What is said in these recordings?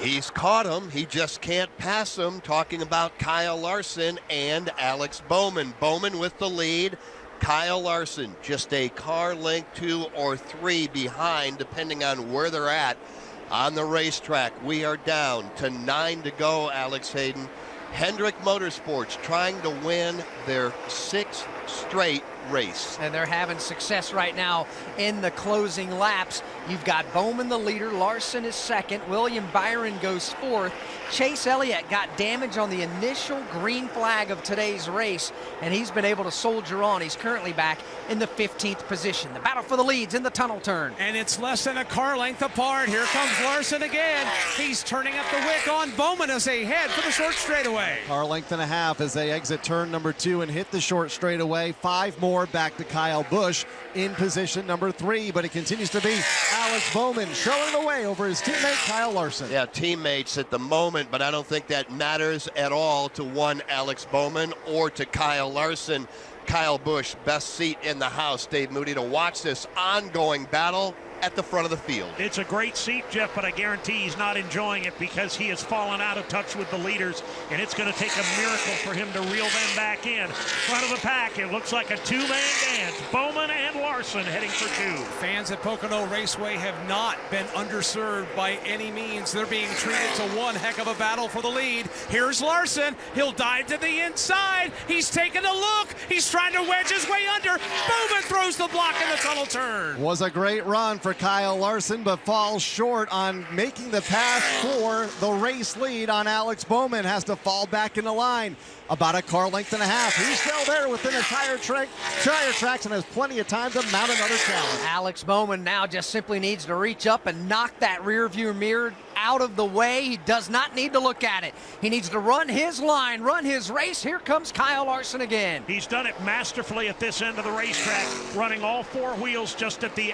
He's caught him. He just can't pass him. Talking about Kyle Larson and Alex Bowman. Bowman with the lead. Kyle Larson just a car length 2 or 3 behind, depending on where they're at on the racetrack. We are down to 9 to go, Alex Hayden. Hendrick Motorsports trying to win their 6th straight race. And they're having success right now in the closing laps. You've got Bowman the leader, Larson is second, William Byron goes fourth. Chase Elliott got damage on the initial green flag of today's race, and he's been able to soldier on. He's currently back in the 15th position. The battle for the leads in the tunnel turn. And it's less than a car length apart. Here comes Larson again. He's turning up the wick on Bowman as they head for the short straightaway. Car length and a half as they exit turn number 2 and hit the short straightaway. 5 more back to Kyle Busch in position number 3, but it continues to be Alex Bowman showing the way over his teammate Kyle Larson. Yeah, teammates at the moment, but I don't think that matters at all to one Alex Bowman or to Kyle Larson. Kyle Busch, best seat in the house, Dave Moody, to watch this ongoing battle at the front of the field. It's a great seat, Jeff, but I guarantee he's not enjoying it because he has fallen out of touch with the leaders, and it's going to take a miracle for him to reel them back in. Front of the pack, it looks like a two-man dance. Bowman and Larson heading for 2. Fans at Pocono Raceway have not been underserved by any means. They're being treated to one heck of a battle for the lead. Here's Larson. He'll dive to the inside. He's taking a look. He's trying to wedge his way under. Bowman throws the block in the tunnel turn. Was a great run for Kyle Larson, but falls short on making the pass for the race lead on Alex Bowman. Has to fall back in the line. About a car length and a half. He's still there within a tire tracks and has plenty of time to mount another challenge. Alex Bowman now just simply needs to reach up and knock that rear view mirror out of the way. He does not need to look at it. He needs to run his line, run his race. Here comes Kyle Larson again. He's done it masterfully at this end of the racetrack, running all 4 wheels just at the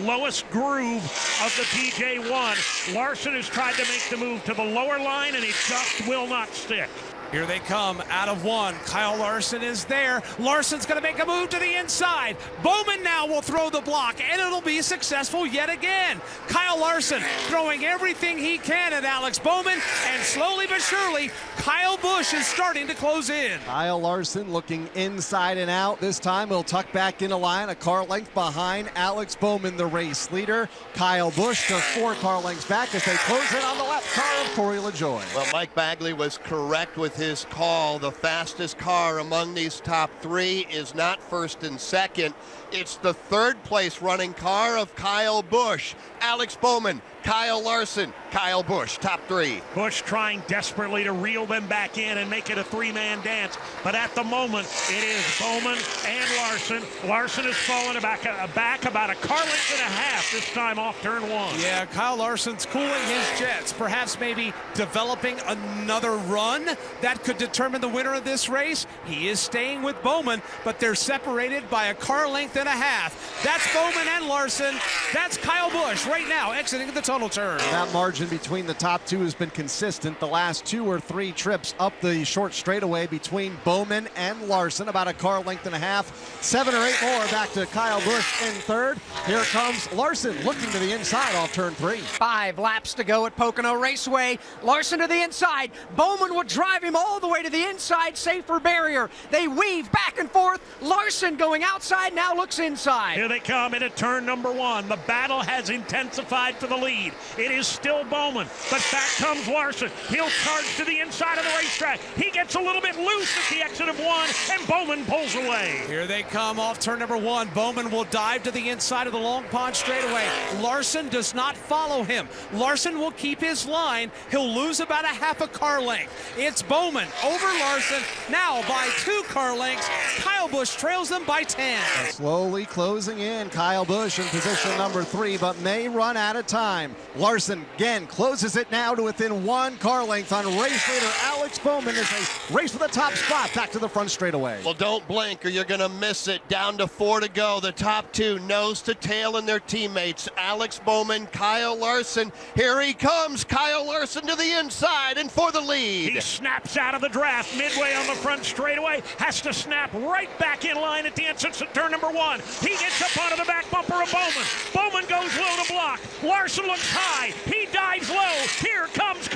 lowest groove of the TJ1. Larson has tried to make the move to the lower line, and it just will not stick. Here they come out of 1. Kyle Larson is there. Larson's going to make a move to the inside. Bowman now will throw the block, and it'll be successful yet again. Kyle Larson throwing everything he can at Alex Bowman, and slowly but surely, Kyle Busch is starting to close in. Kyle Larson looking inside and out. This time he'll tuck back in a line, a car length behind Alex Bowman, the race leader. Kyle Busch just 4 car lengths back as they close in on the left car of Corey LaJoie. Well, Mike Bagley was correct with his call. The fastest car among these top 3 is not first and second. It's the 3rd place running car of Kyle Busch. Alex Bowman, Kyle Larson, Kyle Busch, top 3. Busch trying desperately to reel them back in and make it a 3-man dance. But at the moment, it is Bowman and Larson. Larson has fallen back about a car length and a half this time off turn 1. Yeah, Kyle Larson's cooling his jets, perhaps maybe developing another run that could determine the winner of this race. He is staying with Bowman, but they're separated by a car length and a half. That's Bowman and Larson. That's Kyle Busch right now exiting the tunnel turn. That margin between the top 2 has been consistent the last 2 or 3 trips up the short straightaway between Bowman and Larson, about a car length and a half. 7 or 8 more back to Kyle Busch in 3rd. Here comes Larson looking to the inside off turn 3. 5 laps to go at Pocono Raceway. Larson to the inside. Bowman will drive him all the way to the inside, safer barrier. They weave back and forth. Larson going outside, now looks inside. Here they come into turn number 1. The battle has intensified for the lead. It is still Bowman, but back comes Larson. He'll charge to the inside of the racetrack. He gets a little bit loose at the exit of 1, and Bowman pulls away. Here they come off turn number 1. Bowman will dive to the inside of the Long Pond straightaway. Larson does not follow him. Larson will keep his line. He'll lose about a half a car length. It's Bowman over Larson, now by 2 car lengths. Kyle Busch trails them by 10. Slowly closing in. Kyle Busch in position number 3, but may run out of time. Larson again closes it now to within 1 car length on race leader Alex Bowman as they race for the top spot back to the front straightaway. Well, don't blink or you're going to miss it. Down to 4 to go. The top 2 nose to tail in their teammates. Alex Bowman, Kyle Larson. Here he comes. Kyle Larson to the inside and for the lead. He snaps out of the draft midway on the front straightaway. Has to snap right back in line at the entrance of turn number 1. He gets up onto the back bumper of Bowman. Bowman goes low to block. Larson looks high. He dives low. Here comes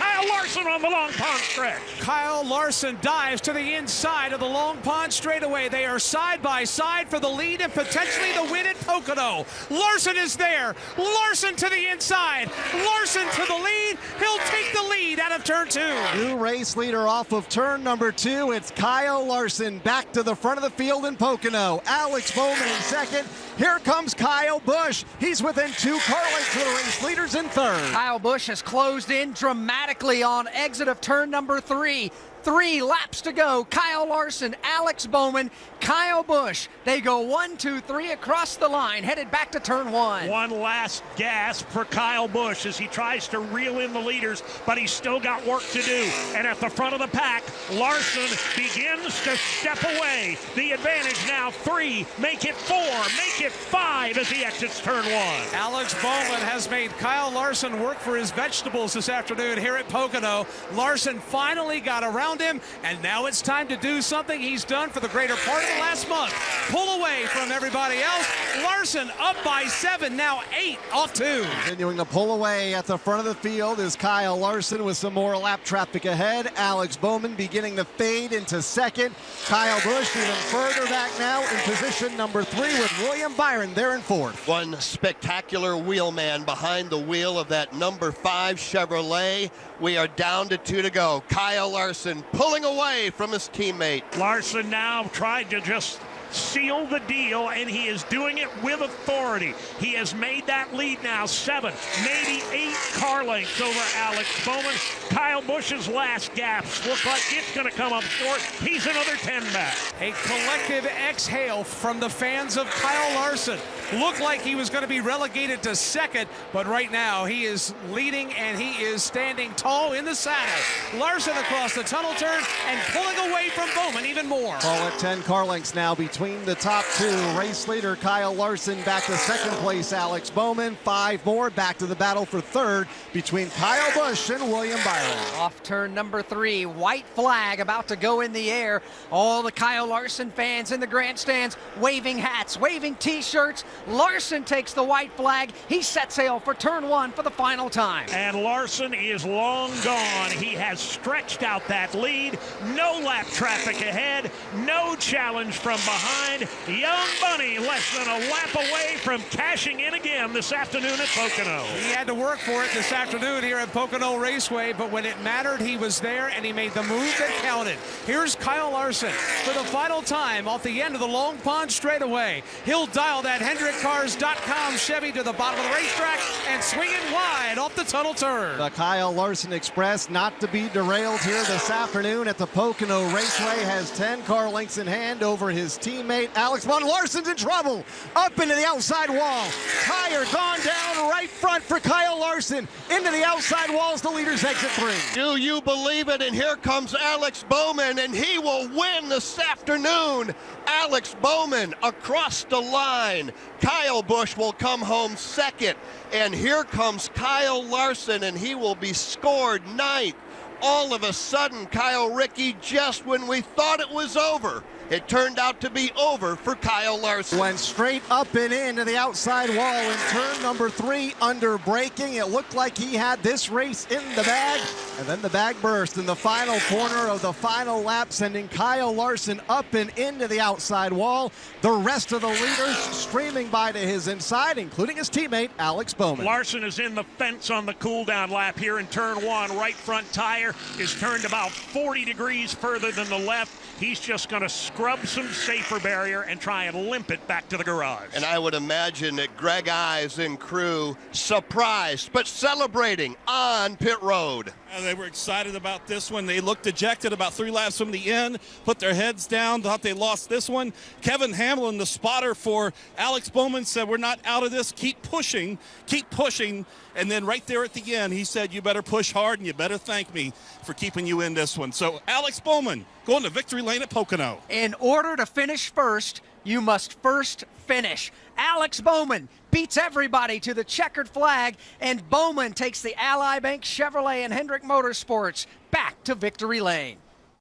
on the Long Pond stretch. Kyle Larson dives to the inside of the Long Pond straightaway. They are side by side for the lead and potentially the win at Pocono. Larson is there. Larson to the inside. Larson to the lead. He'll take the lead out of turn 2. New race leader off of turn number 2. It's Kyle Larson back to the front of the field in Pocono. Alex Bowman in second. Here comes Kyle Busch. He's within 2 car lengths of the race leaders in third. Kyle Busch has closed in dramatically on exit of turn number 3. 3 laps to go. Kyle Larson, Alex Bowman, Kyle Busch. They go 1, 2, 3 across the line, headed back to turn 1. One last gasp for Kyle Busch as he tries to reel in the leaders, but he's still got work to do. And at the front of the pack, Larson begins to step away. The advantage now 3, make it 4, make it 5 as he exits turn 1. Alex Bowman has made Kyle Larson work for his vegetables this afternoon here at Pocono. Larson finally got around him, and now it's time to do something he's done for the greater part of the last month. Pull away from everybody else. Larson up by 7, now 8 off 2. Continuing to pull away at the front of the field is Kyle Larson with some more lap traffic ahead. Alex Bowman beginning to fade into second. Kyle Busch even further back now in position number 3 with William Byron there in fourth. One spectacular wheelman behind the wheel of that number 5 Chevrolet. We are down to 2 to go. Kyle Larson pulling away from his teammate. Larson now tried to just seal the deal, and he is doing it with authority. He has made that lead now 7, maybe 8 car lengths over Alex Bowman. Kyle Busch's last gaps look like it's going to come up short. He's another 10 back. A collective exhale from the fans of Kyle Larson. Looked like he was going to be relegated to second, but right now he is leading and he is standing tall in the saddle. Larson across the tunnel turn and pulling away from Bowman even more. All at 10 car lengths now between the top 2. Race leader Kyle Larson back to second place. Alex Bowman, 5 more back to the battle for third between Kyle Busch and William Byron. Off turn number 3, white flag about to go in the air. All the Kyle Larson fans in the grandstands waving hats, waving t-shirts. Larson takes the white flag. He sets sail for turn 1 for the final time. And Larson is long gone. He has stretched out that lead. No lap traffic ahead. No challenge from behind. Young Bunny less than a lap away from cashing in again this afternoon at Pocono. He had to work for it this afternoon here at Pocono Raceway, but when it mattered, he was there and he made the move that counted. Here's Kyle Larson for the final time off the end of the Long Pond straightaway. He'll dial that HendrickCars.com Chevy to the bottom of the racetrack and swing it wide off the tunnel turn. The Kyle Larson Express not to be derailed here this afternoon at the Pocono Raceway has 10 car lengths in hand over his teammate Alex Bowman. Larson's in trouble. Up into the outside wall. Tire gone down right front for Kyle Larson. Into the outside walls, the leaders exit 3. Do you believe it? And here comes Alex Bowman, and he will win this afternoon. Alex Bowman across the line. Kyle Busch will come home second. And here comes Kyle Larson, and he will be scored 9th. All of a sudden, Kyle Rickey, just when we thought it was over, it turned out to be over for Kyle Larson. Went straight up and into the outside wall in turn number 3 under braking. It looked like he had this race in the bag, and then the bag burst in the final corner of the final lap, sending Kyle Larson up and into the outside wall. The rest of the leaders streaming by to his inside, including his teammate Alex Bowman. Larson is in the fence on the cool-down lap here in turn 1. Right front tire is turned about 40 degrees further than the left. He's just going to scrub some safer barrier and try and limp it back to the garage. And I would imagine that Greg Ives and crew surprised but celebrating on pit road. They were excited about this one. They looked dejected about 3 laps from the end, put their heads down, thought they lost this one. Kevin Hamlin, the spotter for Alex Bowman, said, "We're not out of this. Keep pushing, keep pushing." And then right there at the end, he said, "You better push hard and you better thank me for keeping you in this one." So Alex Bowman going to victory lane at Pocono. In order to finish first, you must first finish. Alex Bowman beats everybody to the checkered flag, and Bowman takes the Ally Bank Chevrolet and Hendrick Motorsports back to victory lane.